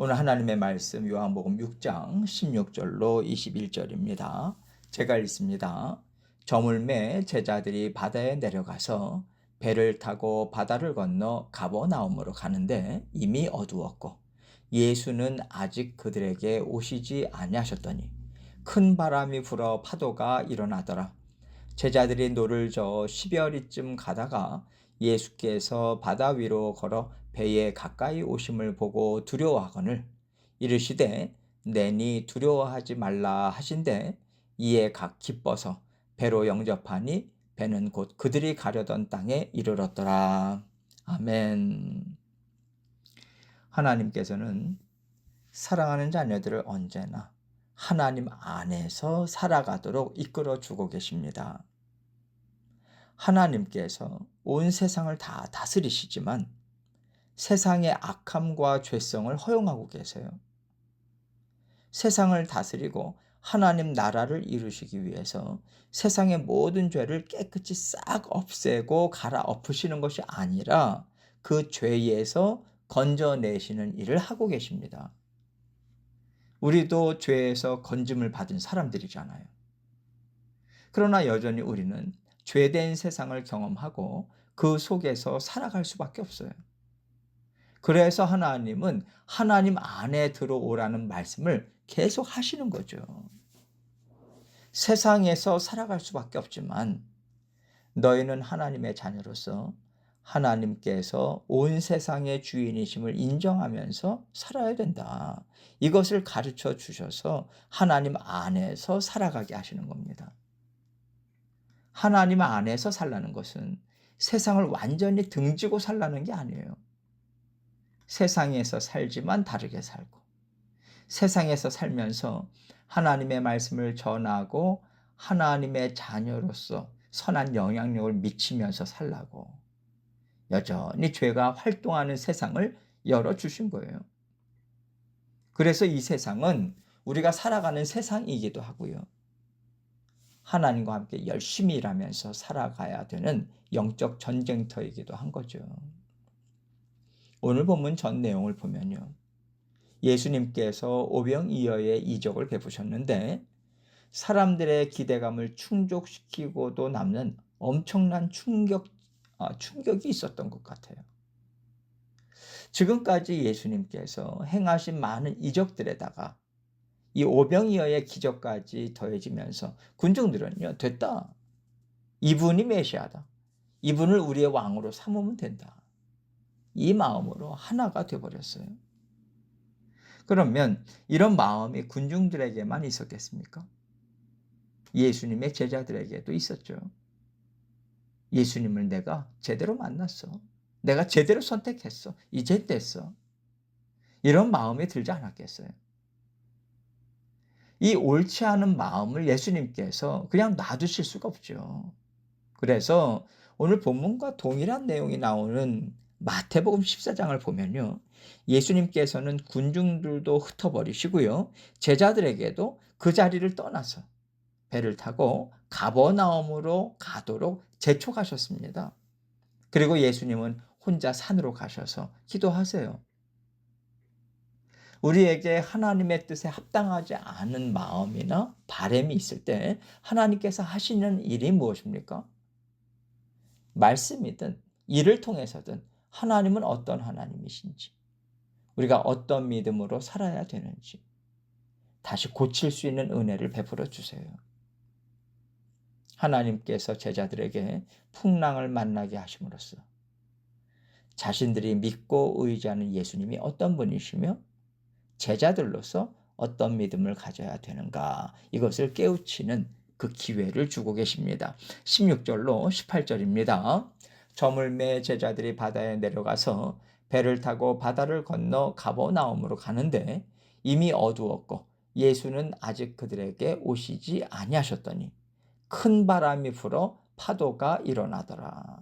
오늘 하나님의 말씀 요한복음 6장 16절로 21절입니다. 제가 읽습니다. 저물매 제자들이 바다에 내려가서 배를 타고 바다를 건너 가버나움으로 가는데 이미 어두웠고 예수는 아직 그들에게 오시지 아니하셨더니 큰 바람이 불어 파도가 일어나더라. 제자들이 노를 저어 10여리쯤 가다가 예수께서 바다 위로 걸어 배에 가까이 오심을 보고 두려워하거늘 이르시되 내니 두려워하지 말라 하신대 이에 각 기뻐서 배로 영접하니 배는 곧 그들이 가려던 땅에 이르렀더라. 아멘. 하나님께서는 사랑하는 자녀들을 언제나 하나님 안에서 살아가도록 이끌어 주고 계십니다. 하나님께서 온 세상을 다 다스리시지만 세상의 악함과 죄성을 허용하고 계세요. 세상을 다스리고 하나님 나라를 이루시기 위해서 세상의 모든 죄를 깨끗이 싹 없애고 갈아엎으시는 것이 아니라 그 죄에서 건져내시는 일을 하고 계십니다. 우리도 죄에서 건짐을 받은 사람들이잖아요. 그러나 여전히 우리는 죄된 세상을 경험하고 그 속에서 살아갈 수밖에 없어요. 그래서 하나님은 하나님 안에 들어오라는 말씀을 계속 하시는 거죠. 세상에서 살아갈 수밖에 없지만 너희는 하나님의 자녀로서 하나님께서 온 세상의 주인이심을 인정하면서 살아야 된다. 이것을 가르쳐 주셔서 하나님 안에서 살아가게 하시는 겁니다. 하나님 안에서 살라는 것은 세상을 완전히 등지고 살라는 게 아니에요. 세상에서 살지만 다르게 살고 세상에서 살면서 하나님의 말씀을 전하고 하나님의 자녀로서 선한 영향력을 미치면서 살라고 여전히 죄가 활동하는 세상을 열어주신 거예요. 그래서 이 세상은 우리가 살아가는 세상이기도 하고요. 하나님과 함께 열심히 일하면서 살아가야 되는 영적 전쟁터이기도 한 거죠. 오늘 본문 전 내용을 보면요. 예수님께서 오병이어의 이적을 베푸셨는데 사람들의 기대감을 충족시키고도 남는 엄청난 충격이 있었던 것 같아요. 지금까지 예수님께서 행하신 많은 이적들에다가 이 오병이어의 기적까지 더해지면서 군중들은요, 됐다. 이분이 메시아다. 이분을 우리의 왕으로 삼으면 된다. 이 마음으로 하나가 되어버렸어요. 그러면 이런 마음이 군중들에게만 있었겠습니까? 예수님의 제자들에게도 있었죠. 예수님을 내가 제대로 만났어. 내가 제대로 선택했어. 이제 됐어. 이런 마음이 들지 않았겠어요? 이 옳지 않은 마음을 예수님께서 그냥 놔두실 수가 없죠. 그래서 오늘 본문과 동일한 내용이 나오는 마태복음 14장을 보면요. 예수님께서는 군중들도 흩어버리시고요. 제자들에게도 그 자리를 떠나서 배를 타고 가버나움으로 가도록 재촉하셨습니다. 그리고 예수님은 혼자 산으로 가셔서 기도하세요. 우리에게 하나님의 뜻에 합당하지 않은 마음이나 바람이 있을 때 하나님께서 하시는 일이 무엇입니까? 말씀이든 일을 통해서든 하나님은 어떤 하나님이신지, 우리가 어떤 믿음으로 살아야 되는지 다시 고칠 수 있는 은혜를 베풀어 주세요. 하나님께서 제자들에게 풍랑을 만나게 하심으로써 자신들이 믿고 의지하는 예수님이 어떤 분이시며 제자들로서 어떤 믿음을 가져야 되는가, 이것을 깨우치는 그 기회를 주고 계십니다. 16절로 18절입니다. 저물매 제자들이 바다에 내려가서 배를 타고 바다를 건너 가버나움으로 가는데 이미 어두웠고 예수는 아직 그들에게 오시지 아니하셨더니 큰 바람이 불어 파도가 일어나더라.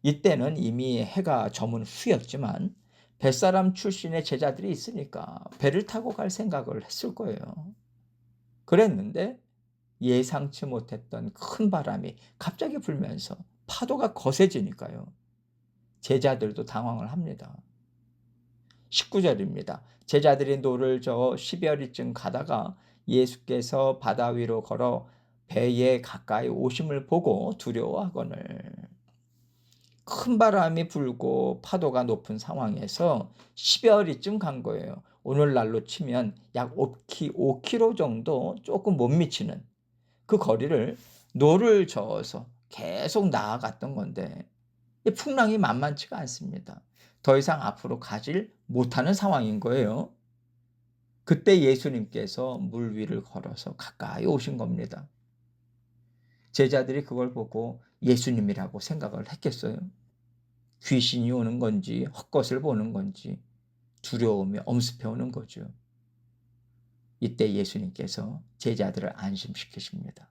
이때는 이미 해가 저문 후였지만 뱃사람 출신의 제자들이 있으니까 배를 타고 갈 생각을 했을 거예요. 그랬는데 예상치 못했던 큰 바람이 갑자기 불면서 파도가 거세지니까요. 제자들도 당황을 합니다. 19절입니다. 제자들이 노를 저어 10여리쯤 가다가 예수께서 바다 위로 걸어 배에 가까이 오심을 보고 두려워하거늘. 큰 바람이 불고 파도가 높은 상황에서 10여리쯤 간 거예요. 오늘날로 치면 약 5km 정도 조금 못 미치는 그 거리를 노를 저어서 계속 나아갔던 건데 이 풍랑이 만만치가 않습니다. 더 이상 앞으로 가질 못하는 상황인 거예요. 그때 예수님께서 물 위를 걸어서 가까이 오신 겁니다. 제자들이 그걸 보고 예수님이라고 생각을 했겠어요? 귀신이 오는 건지 헛것을 보는 건지 두려움이 엄습해 오는 거죠. 이때 예수님께서 제자들을 안심시키십니다.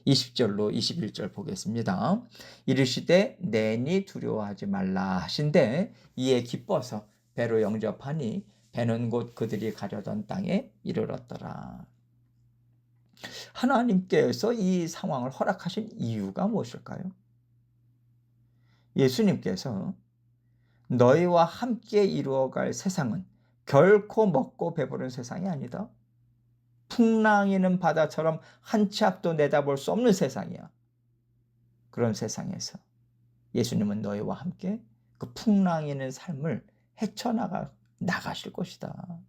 20절로 21절 보겠습니다. 이르시되 내니 두려워하지 말라 하신대 이에 기뻐서 배로 영접하니 배는 곧 그들이 가려던 땅에 이르렀더라. 하나님께서 이 상황을 허락하신 이유가 무엇일까요? 예수님께서 너희와 함께 이루어갈 세상은 결코 먹고 배부른 세상이 아니다. 풍랑이는 바다처럼 한 치 앞도 내다볼 수 없는 세상이야. 그런 세상에서 예수님은 너희와 함께 그 풍랑이는 삶을 헤쳐나가실 것이다.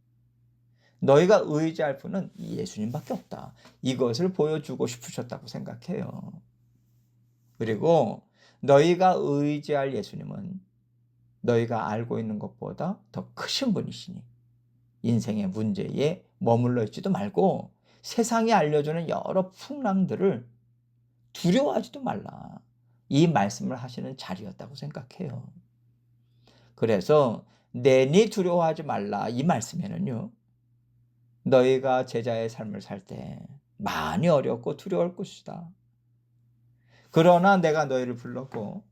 너희가 의지할 분은 예수님밖에 없다. 이것을 보여주고 싶으셨다고 생각해요. 그리고 너희가 의지할 예수님은 너희가 알고 있는 것보다 더 크신 분이시니 인생의 문제에 머물러 있지도 말고 세상이 알려주는 여러 풍랑들을 두려워하지도 말라. 이 말씀을 하시는 자리였다고 생각해요. 그래서 내니 두려워하지 말라 이 말씀에는요. 너희가 제자의 삶을 살 때 많이 어렵고 두려울 것이다. 그러나 내가 너희를 불렀고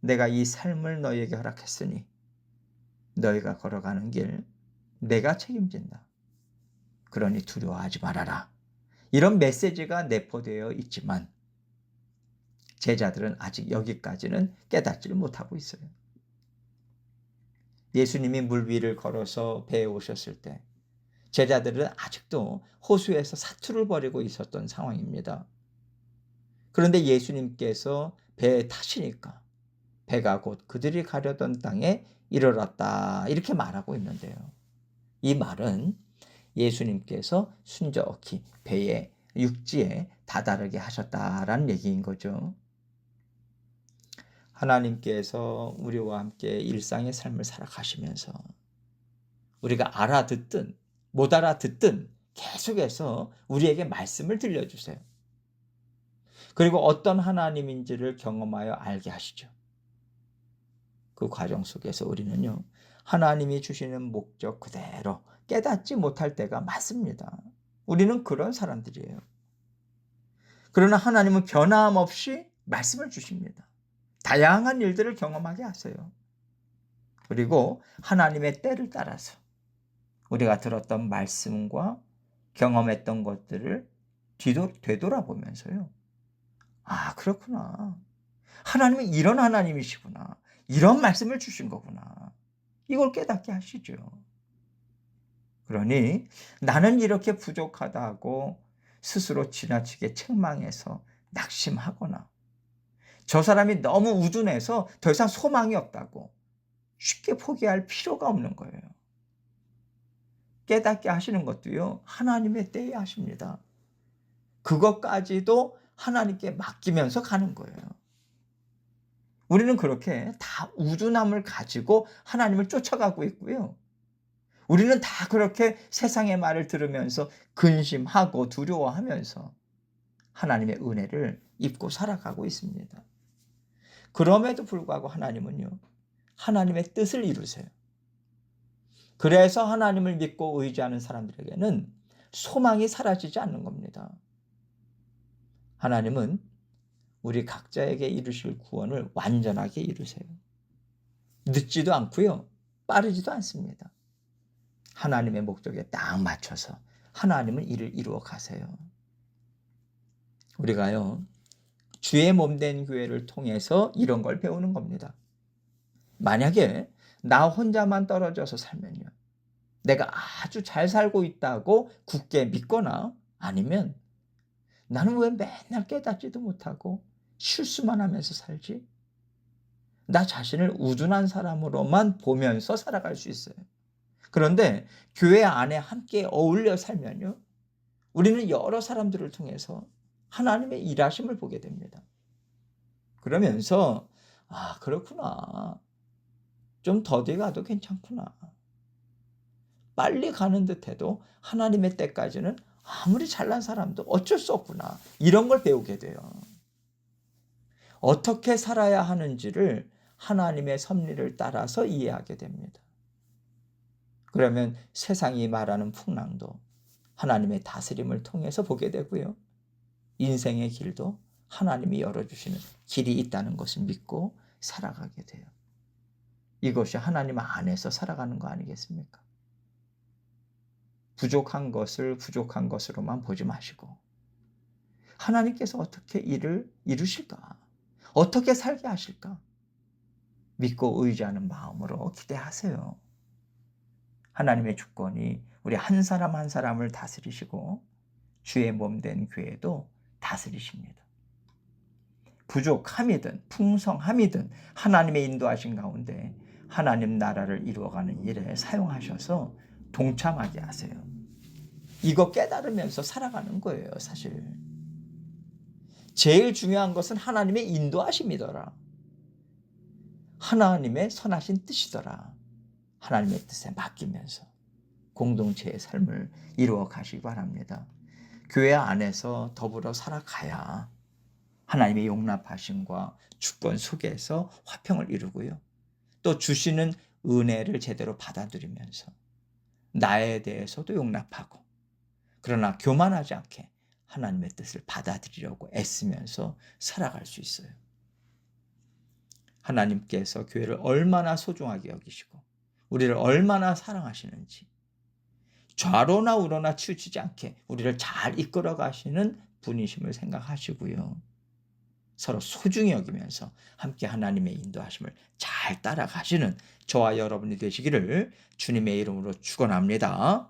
내가 이 삶을 너희에게 허락했으니 너희가 걸어가는 길 내가 책임진다. 그러니 두려워하지 말아라. 이런 메시지가 내포되어 있지만 제자들은 아직 여기까지는 깨닫지를 못하고 있어요. 예수님이 물 위를 걸어서 배에 오셨을 때 제자들은 아직도 호수에서 사투를 벌이고 있었던 상황입니다. 그런데 예수님께서 배에 타시니까 배가 곧 그들이 가려던 땅에 이르렀다 이렇게 말하고 있는데요. 이 말은 예수님께서 순적히 배에 육지에 다다르게 하셨다라는 얘기인 거죠. 하나님께서 우리와 함께 일상의 삶을 살아가시면서 우리가 알아듣든 못 알아듣든 계속해서 우리에게 말씀을 들려주세요. 그리고 어떤 하나님인지를 경험하여 알게 하시죠. 그 과정 속에서 우리는요. 하나님이 주시는 목적 그대로 깨닫지 못할 때가 많습니다. 우리는 그런 사람들이에요. 그러나 하나님은 변함없이 말씀을 주십니다. 다양한 일들을 경험하게 하세요. 그리고 하나님의 때를 따라서 우리가 들었던 말씀과 경험했던 것들을 되돌아보면서요. 아, 그렇구나. 하나님은 이런 하나님이시구나. 이런 말씀을 주신 거구나. 이걸 깨닫게 하시죠. 그러니 나는 이렇게 부족하다고 스스로 지나치게 책망해서 낙심하거나 저 사람이 너무 우둔해서 더 이상 소망이 없다고 쉽게 포기할 필요가 없는 거예요. 깨닫게 하시는 것도요. 하나님의 때에 하십니다. 그것까지도 하나님께 맡기면서 가는 거예요. 우리는 그렇게 다 우둔함을 가지고 하나님을 쫓아가고 있고요. 우리는 다 그렇게 세상의 말을 들으면서 근심하고 두려워하면서 하나님의 은혜를 입고 살아가고 있습니다. 그럼에도 불구하고 하나님은요. 하나님의 뜻을 이루세요. 그래서 하나님을 믿고 의지하는 사람들에게는 소망이 사라지지 않는 겁니다. 하나님은 우리 각자에게 이루실 구원을 완전하게 이루세요. 늦지도 않고요. 빠르지도 않습니다. 하나님의 목적에 딱 맞춰서 하나님은 일을 이루어 가세요. 우리가요. 주의 몸된 교회를 통해서 이런 걸 배우는 겁니다. 만약에 나 혼자만 떨어져서 살면요. 내가 아주 잘 살고 있다고 굳게 믿거나 아니면 '나는 왜 맨날 깨닫지도 못하고 실수만 하면서 살지?' 나 자신을 우둔한 사람으로만 보면서 살아갈 수 있어요. 그런데 교회 안에 함께 어울려 살면요. 우리는 여러 사람들을 통해서 하나님의 일하심을 보게 됩니다. 그러면서 '아 그렇구나. 좀 더디 가도 괜찮구나. 빨리 가는 듯해도 하나님의 때까지는 아무리 잘난 사람도 어쩔 수 없구나.' 이런 걸 배우게 돼요. 어떻게 살아야 하는지를 하나님의 섭리를 따라서 이해하게 됩니다. 그러면 세상이 말하는 풍랑도 하나님의 다스림을 통해서 보게 되고요. 인생의 길도 하나님이 열어주시는 길이 있다는 것을 믿고 살아가게 돼요. 이것이 하나님 안에서 살아가는 거 아니겠습니까? 부족한 것을 부족한 것으로만 보지 마시고 하나님께서 어떻게 일을 이루실까? 어떻게 살게 하실까? 믿고 의지하는 마음으로 기대하세요. 하나님의 주권이 우리 한 사람 한 사람을 다스리시고 주의 몸 된 교회도 다스리십니다. 부족함이든 풍성함이든 하나님의 인도하신 가운데 하나님 나라를 이루어가는 일에 사용하셔서 동참하게 하세요. 이거 깨달으면서 살아가는 거예요, 사실. 제일 중요한 것은 하나님의 인도하심이더라. 하나님의 선하신 뜻이더라. 하나님의 뜻에 맡기면서 공동체의 삶을 이루어 가시기 바랍니다. 교회 안에서 더불어 살아가야 하나님의 용납하심과 주권 속에서 화평을 이루고요. 또 주시는 은혜를 제대로 받아들이면서 나에 대해서도 용납하고 그러나 교만하지 않게 하나님의 뜻을 받아들이려고 애쓰면서 살아갈 수 있어요. 하나님께서 교회를 얼마나 소중하게 여기시고 우리를 얼마나 사랑하시는지 좌로나 우로나 치우치지 않게 우리를 잘 이끌어 가시는 분이심을 생각하시고요. 서로 소중히 여기면서 함께 하나님의 인도하심을 잘 따라가시는 저와 여러분이 되시기를 주님의 이름으로 축원합니다.